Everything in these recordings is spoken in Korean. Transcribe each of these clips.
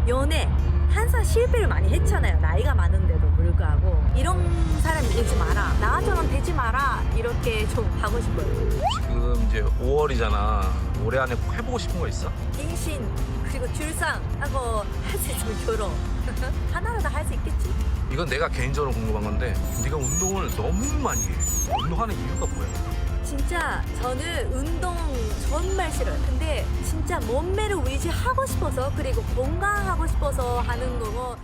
연애 항상 실패를 많이 했잖아요. 나이가 많은데도 불구하고. 이런 사람이 되지 마라. 나처럼 되지 마라. 이렇게 좀 하고 싶어요. 지금 이제 5월이잖아. 올해 안에 꼭 해보고 싶은 거 있어? 임신 그리고 출산하고 할 수 있으면 결혼. 하나라도 할 수 있겠지. 이건 내가 개인적으로 궁금한 건데 네가 운동을 너무 많이 해. 운동하는 이유가 뭐야? 진짜 저는 운동 정말 싫어요. 근데 진짜 몸매를 유지하고 싶어서 그리고 건강하고 싶어서 하는 거고.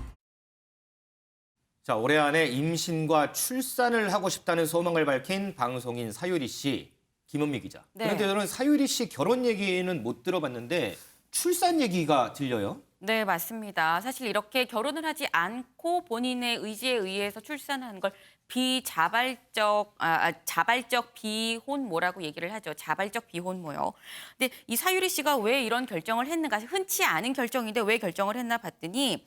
자, 올해 안에 임신과 출산을 하고 싶다는 소망을 밝힌 방송인 사유리 씨, 김은미 기자. 네. 그런데 저는 사유리 씨 결혼 얘기는 못 들어봤는데 출산 얘기가 들려요? 네, 맞습니다. 사실 이렇게 결혼을 하지 않고 본인의 의지에 의해서 출산하는 걸 자발적 비혼모라고 얘기를 하죠. 자발적 비혼모요. 근데 이 사유리 씨가 왜 이런 결정을 했는가? 흔치 않은 결정인데 왜 결정을 했나 봤더니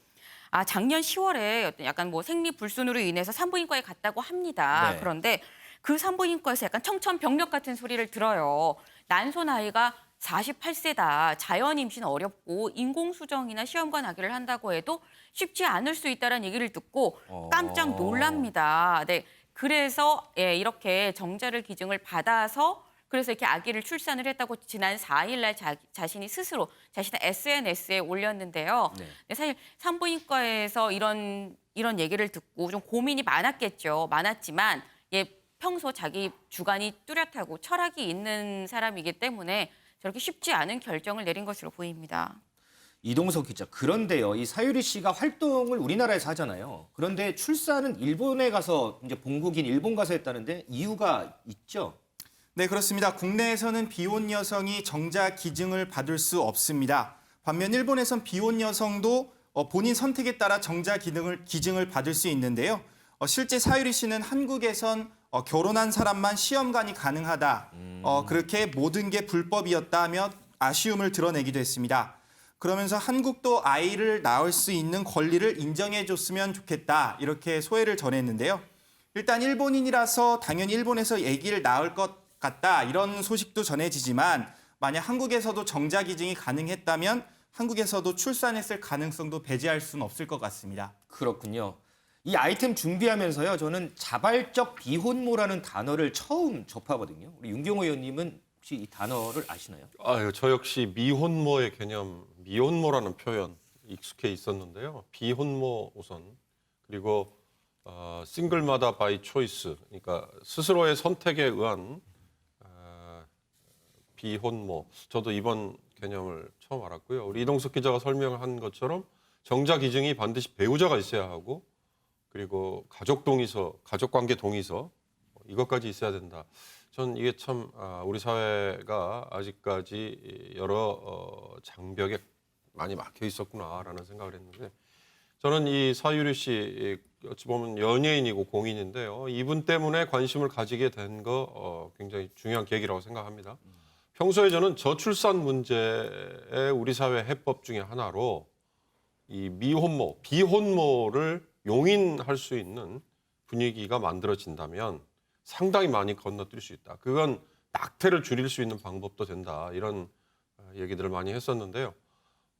작년 10월에 어떤 약간 뭐 생리불순으로 인해서 산부인과에 갔다고 합니다. 네. 그런데 그 산부인과에서 약간 청천벽력 같은 소리를 들어요. 난소 나이가 48세다. 자연 임신 어렵고 인공수정이나 시험관 아기를 한다고 해도 쉽지 않을 수 있다는 얘기를 듣고 깜짝 놀랍니다. 네, 그래서 이렇게 정자를 기증을 받아서 그래서 이렇게 아기를 출산을 했다고 지난 4일 날 자신이 스스로 자신의 SNS에 올렸는데요. 네. 네, 사실 산부인과에서 이런 얘기를 듣고 좀 고민이 많았지만 평소 자기 주관이 뚜렷하고 철학이 있는 사람이기 때문에 저렇게 쉽지 않은 결정을 내린 것으로 보입니다. 이동석 기자, 그런데요, 이 사유리 씨가 활동을 우리나라에서 하잖아요. 그런데 출산은 일본에 가서 이제 본국인 일본 가서 했다는데 이유가 있죠? 네, 그렇습니다. 국내에서는 비혼 여성이 정자 기증을 받을 수 없습니다. 반면 일본에선 비혼 여성도 본인 선택에 따라 정자 기증을 받을 수 있는데요. 실제 사유리 씨는 한국에선 결혼한 사람만 시험관이 가능하다. 그렇게 모든 게 불법이었다며 아쉬움을 드러내기도 했습니다. 그러면서 한국도 아이를 낳을 수 있는 권리를 인정해줬으면 좋겠다. 이렇게 소회를 전했는데요. 일단 일본인이라서 당연히 일본에서 아기를 낳을 것 같다. 이런 소식도 전해지지만 만약 한국에서도 정자 기증이 가능했다면 한국에서도 출산했을 가능성도 배제할 수는 없을 것 같습니다. 그렇군요. 이 아이템 준비하면서요, 저는 자발적 비혼모라는 단어를 처음 접하거든요. 우리 윤경호 의원님은 혹시 이 단어를 아시나요? 저 역시 미혼모의 개념, 미혼모라는 표현 익숙해 있었는데요. 비혼모 우선, 그리고 싱글마다 바이 초이스, 그러니까 스스로의 선택에 의한 비혼모. 저도 이번 개념을 처음 알았고요. 우리 이동석 기자가 설명한 것처럼 정자 기증이 반드시 배우자가 있어야 하고 그리고 가족관계 동의서 이것까지 있어야 된다. 전 이게 참 우리 사회가 아직까지 여러 장벽에 많이 막혀 있었구나라는 생각을 했는데 저는 이 사유리 씨 어찌 보면 연예인이고 공인인데요. 이분 때문에 관심을 가지게 된 거 굉장히 중요한 계기라고 생각합니다. 평소에 저는 저출산 문제의 우리 사회 해법 중에 하나로 이 미혼모, 비혼모를 용인할 수 있는 분위기가 만들어진다면 상당히 많이 건너뛸 수 있다. 그건 낙태를 줄일 수 있는 방법도 된다. 이런 얘기들을 많이 했었는데요.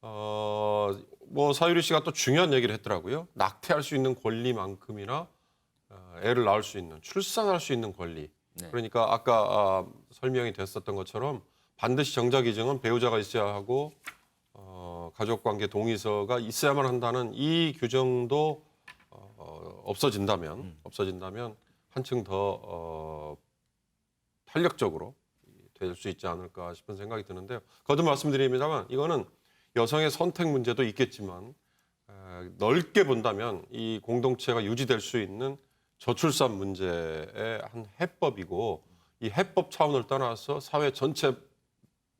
사유리 씨가 또 중요한 얘기를 했더라고요. 낙태할 수 있는 권리만큼이나 애를 낳을 수 있는, 출산할 수 있는 권리. 네. 그러니까 아까 설명이 됐었던 것처럼 반드시 정자 기증은 배우자가 있어야 하고 가족관계 동의서가 있어야만 한다는 이 규정도 없어진다면 한층 더 탄력적으로 될 수 있지 않을까 싶은 생각이 드는데요. 거듭 말씀드립니다만 이거는 여성의 선택 문제도 있겠지만 넓게 본다면 이 공동체가 유지될 수 있는 저출산 문제의 한 해법이고 이 해법 차원을 떠나서 사회 전체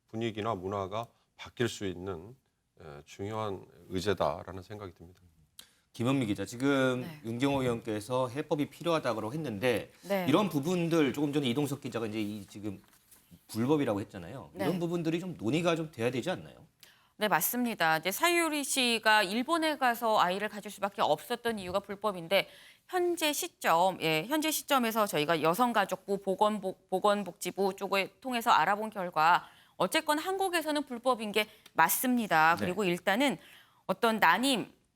분위기나 문화가 바뀔 수 있는 중요한 의제다라는 생각이 듭니다. 김은미 기자, 지금 네. 윤경호 의원께서 해법이 필요하다고 했는데 네. 이런 부분들 조금 전에 이동석 기자가 이제 지금 불법이라고 했잖아요. 네. 이런 부분들이 좀 논의가 좀 돼야 되지 않나요? 네, 맞습니다. 이제 사유리 씨가 일본에 가서 아이를 가질 수밖에 없었던 이유가 불법인데 현재 시점에서 저희가 여성가족부, 보건복지부 쪽을 통해서 알아본 결과 어쨌건 한국에서는 불법인 게 맞습니다. 네. 그리고 일단은 어떤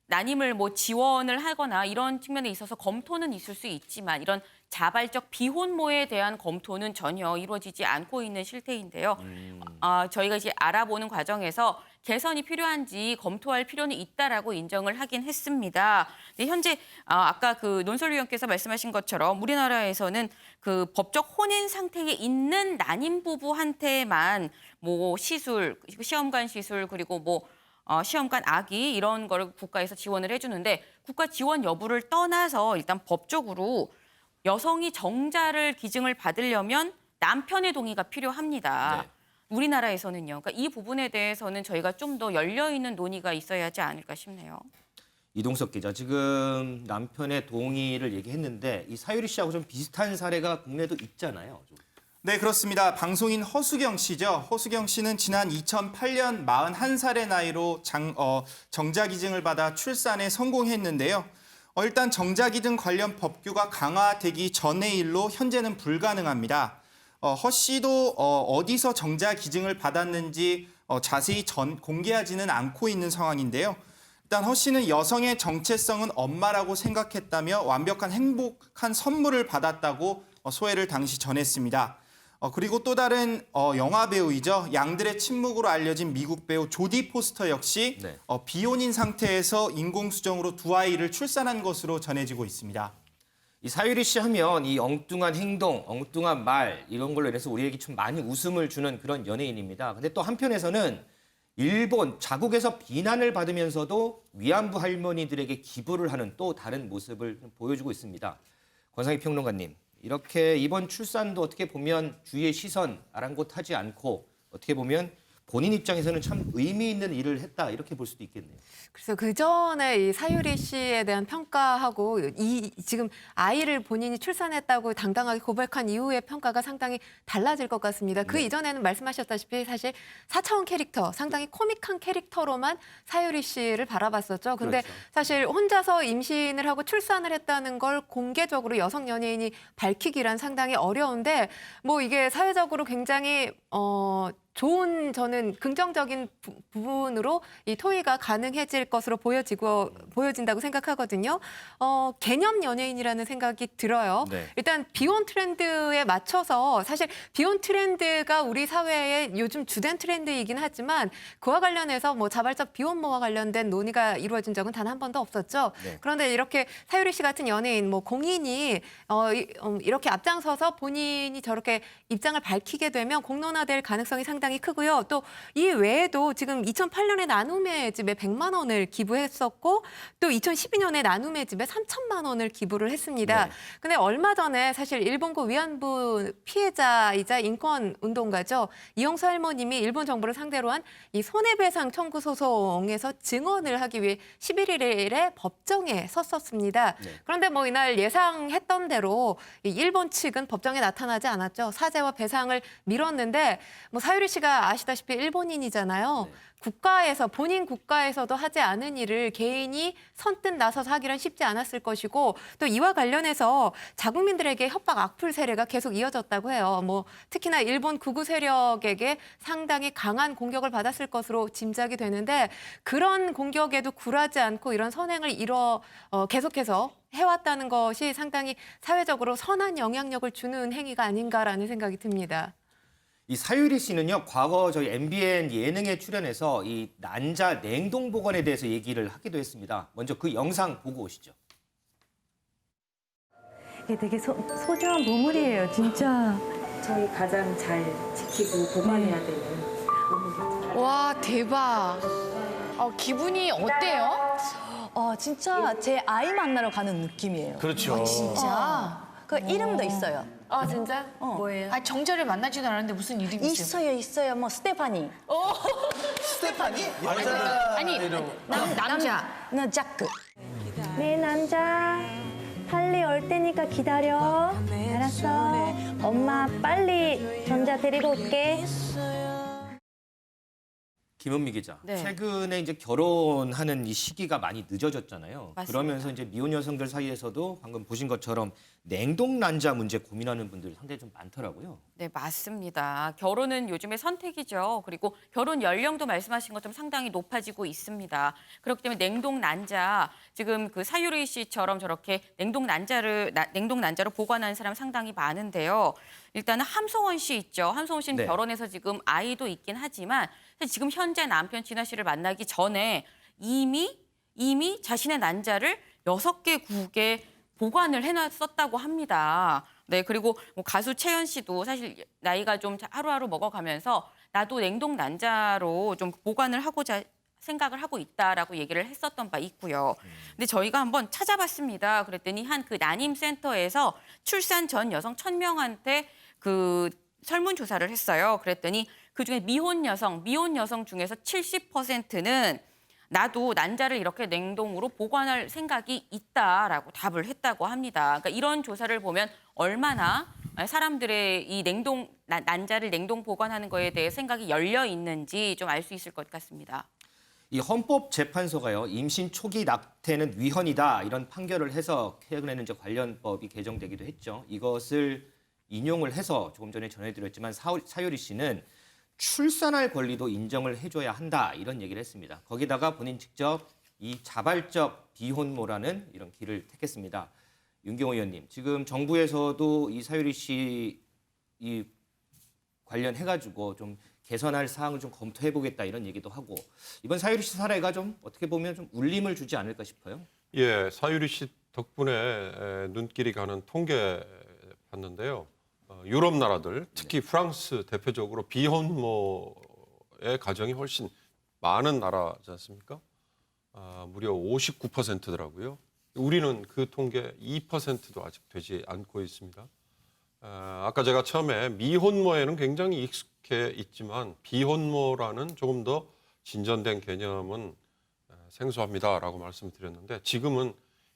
난임을 뭐 지원을 하거나 이런 측면에 있어서 검토는 있을 수 있지만 이런 자발적 비혼모에 대한 검토는 전혀 이루어지지 않고 있는 실태인데요. 저희가 이제 알아보는 과정에서 개선이 필요한지 검토할 필요는 있다라고 인정을 하긴 했습니다. 근데 현재 아까 그 논설위원께서 말씀하신 것처럼 우리나라에서는 그 법적 혼인 상태에 있는 난임 부부한테만 뭐 시술, 시험관 시술 그리고 뭐 시험관 아기 이런 거를 국가에서 지원을 해주는데 국가 지원 여부를 떠나서 일단 법적으로 여성이 정자를 기증을 받으려면 남편의 동의가 필요합니다. 네. 우리나라에서는요. 그러니까 이 부분에 대해서는 저희가 좀 더 열려있는 논의가 있어야 하지 않을까 싶네요. 이동석 기자, 지금 남편의 동의를 얘기했는데 이 사유리 씨하고 좀 비슷한 사례가 국내도 있잖아요. 좀. 네, 그렇습니다. 방송인 허수경 씨죠. 허수경 씨는 지난 2008년 41살의 나이로 정자기증을 받아 출산에 성공했는데요. 일단 정자기증 관련 법규가 강화되기 전의 일로 현재는 불가능합니다. 허 씨도 어디서 정자기증을 받았는지 자세히 공개하지는 않고 있는 상황인데요. 일단 허 씨는 여성의 정체성은 엄마라고 생각했다며 완벽한 행복한 선물을 받았다고 소회를 당시 전했습니다. 그리고 또 다른 영화 배우이죠. 양들의 침묵으로 알려진 미국 배우 조디 포스터 역시 네. 비혼인 상태에서 인공수정으로 두 아이를 출산한 것으로 전해지고 있습니다. 이 사유리 씨 하면 이 엉뚱한 행동, 엉뚱한 말 이런 걸로 인해서 우리에게 좀 많이 웃음을 주는 그런 연예인입니다. 근데 또 한편에서는 일본 자국에서 비난을 받으면서도 위안부 할머니들에게 기부를 하는 또 다른 모습을 보여주고 있습니다. 권상희 평론가님, 이렇게 이번 출산도 어떻게 보면 주위의 시선 아랑곳하지 않고 어떻게 보면 본인 입장에서는 참 의미 있는 일을 했다 이렇게 볼 수도 있겠네요. 그래서 그 전에 이 사유리 씨에 대한 평가하고 지금 아이를 본인이 출산했다고 당당하게 고백한 이후의 평가가 상당히 달라질 것 같습니다. 그 이전에는 말씀하셨다시피 사실 4차원 캐릭터, 상당히 코믹한 캐릭터로만 사유리 씨를 바라봤었죠. 근데 그렇죠. 사실 혼자서 임신을 하고 출산을 했다는 걸 공개적으로 여성 연예인이 밝히기란 상당히 어려운데 뭐 이게 사회적으로 굉장히 좋은 저는 긍정적인 부분으로 이 토의가 가능해질 것으로 보여진다고 생각하거든요. 개념 연예인이라는 생각이 들어요. 네. 일단 비혼 트렌드에 맞춰서 사실 비혼 트렌드가 우리 사회의 요즘 주된 트렌드이긴 하지만 그와 관련해서 뭐 자발적 비혼모와 관련된 논의가 이루어진 적은 단 한 번도 없었죠. 네. 그런데 이렇게 사유리 씨 같은 연예인, 뭐 공인이 이렇게 앞장서서 본인이 저렇게 입장을 밝히게 되면 공론화될 가능성이 상당히 크고요. 또 이 외에도 지금 2008년에 나눔의 집에 100만 원을 기부했었고 또 2012년에 나눔의 집에 3천만 원을 기부를 했습니다. 네. 근데 얼마 전에 사실 일본고 위안부 피해자이자 인권 운동가죠. 이영수 할머님이 일본 정부를 상대로 한 이 손해배상 청구 소송에서 증언을 하기 위해 11일에 법정에 섰었습니다. 네. 그런데 뭐 이날 예상했던 대로 이 일본 측은 법정에 나타나지 않았죠. 사죄와 배상을 미뤘는데 뭐 사유리 씨가 아시다시피 일본인이잖아요. 네. 국가에서 본인 국가에서도 하지 않은 일을 개인이 선뜻 나서서 하기란 쉽지 않았을 것이고 또 이와 관련해서 자국민들에게 협박 악플 세례가 계속 이어졌다고 해요. 뭐 특히나 일본 극우 세력에게 상당히 강한 공격을 받았을 것으로 짐작이 되는데 그런 공격에도 굴하지 않고 이런 선행을 계속해서 해왔다는 것이 상당히 사회적으로 선한 영향력을 주는 행위가 아닌가라는 생각이 듭니다. 이 사유리 씨는요, 과거 저희 MBN 예능에 출연해서 이 난자 냉동 보관에 대해서 얘기를 하기도 했습니다. 먼저 그 영상 보고 오시죠. 이게 되게 소중한 보물이에요, 진짜. 저희 가장 잘 지키고 보관해야 되는 보물이죠. 와, 대박. 기분이 어때요? 진짜 제 아이 만나러 가는 느낌이에요. 그렇죠. 진짜? 그 이름도 있어요. 아, 진짜? 뭐예요? 정자를 만나지도 않았는데 무슨 이름이 있어요? 있어요. 뭐 스테파니. 스테파니? 아니, 남자. 나 자크. 네, 남자. 빨리 올 테니까 기다려. 알았어. 엄마 빨리 전자 데리고 올게. 김은미 기자, 네. 최근에 이제 결혼하는 이 시기가 많이 늦어졌잖아요. 맞습니다. 그러면서 이제 미혼 여성들 사이에서도 방금 보신 것처럼 냉동 난자 문제 고민하는 분들이 상당히 좀 많더라고요. 네, 맞습니다. 결혼은 요즘의 선택이죠. 그리고 결혼 연령도 말씀하신 것처럼 상당히 높아지고 있습니다. 그렇기 때문에 냉동 난자, 지금 그 사유리 씨처럼 저렇게 냉동 난자로 보관하는 사람 상당히 많은데요. 일단은 함성원 씨 있죠. 함성원 씨는 네. 결혼해서 지금 아이도 있긴 하지만 사실 지금 현재 남편 진아 씨를 만나기 전에 이미 자신의 난자를 6개 국에 보관을 해놨었다고 합니다. 네, 그리고 뭐 가수 채연 씨도 사실 나이가 좀 하루하루 먹어가면서 나도 냉동 난자로 좀 보관을 하고자 생각을 하고 있다라고 얘기를 했었던 바 있고요. 근데 저희가 한번 찾아봤습니다. 그랬더니 한 그 난임센터에서 출산 전 여성 1,000명한테 그 설문조사를 했어요. 그랬더니 그중에 미혼 여성 중에서 70%는 나도 난자를 이렇게 냉동으로 보관할 생각이 있다라고 답을 했다고 합니다. 그러니까 이런 조사를 보면 얼마나 사람들의 이 난자를 냉동 보관하는 거에 대해 생각이 열려 있는지 좀 알 수 있을 것 같습니다. 이 헌법재판소가요, 임신 초기 낙태는 위헌이다 이런 판결을 해서 최근에는 이제 관련법이 개정되기도 했죠. 이것을 인용을 해서 조금 전에 전해드렸지만 사유리 씨는 출산할 권리도 인정을 해줘야 한다 이런 얘기를 했습니다. 거기다가 본인 직접 이 자발적 비혼모라는 이런 길을 택했습니다. 윤경호 의원님, 지금 정부에서도 이 사유리 씨 이 관련해가지고 좀 개선할 사항을 좀 검토해보겠다 이런 얘기도 하고 이번 사유리 씨 사례가 좀 어떻게 보면 좀 울림을 주지 않을까 싶어요. 예, 사유리 씨 덕분에 눈길이 가는 통계 봤는데요. 유럽 나라들, 특히 프랑스 대표적으로 비혼모의 가정이 훨씬 많은 나라지 않습니까? 무려 59%더라고요. 우리는 그 통계 2%도 아직 되지 않고 있습니다. 아까 제가 처음에 미혼모에는 굉장히 익숙해 있지만 비혼모라는 조금 더 진전된 개념은 생소합니다라고 말씀드렸는데 지금은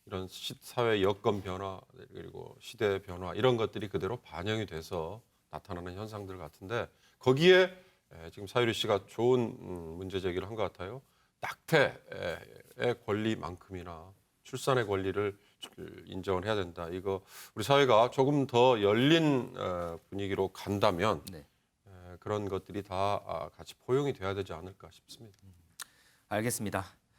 이런 사회 여건 변화 그리고 시대 변화 이런 것들이 그대로 반영이 돼서 나타나는 현상들 같은데 거기에 지금 사유리 씨가 좋은 문제 제기를 한 것 같아요. 낙태의 권리만큼이나 출산의 권리를 인정을 해야 된다. 이거 우리 사회가 조금 더 열린 분위기로 간다면 네. 그런 것들이 다 같이 포용이 돼야 되지 않을까 싶습니다. 알겠습니다.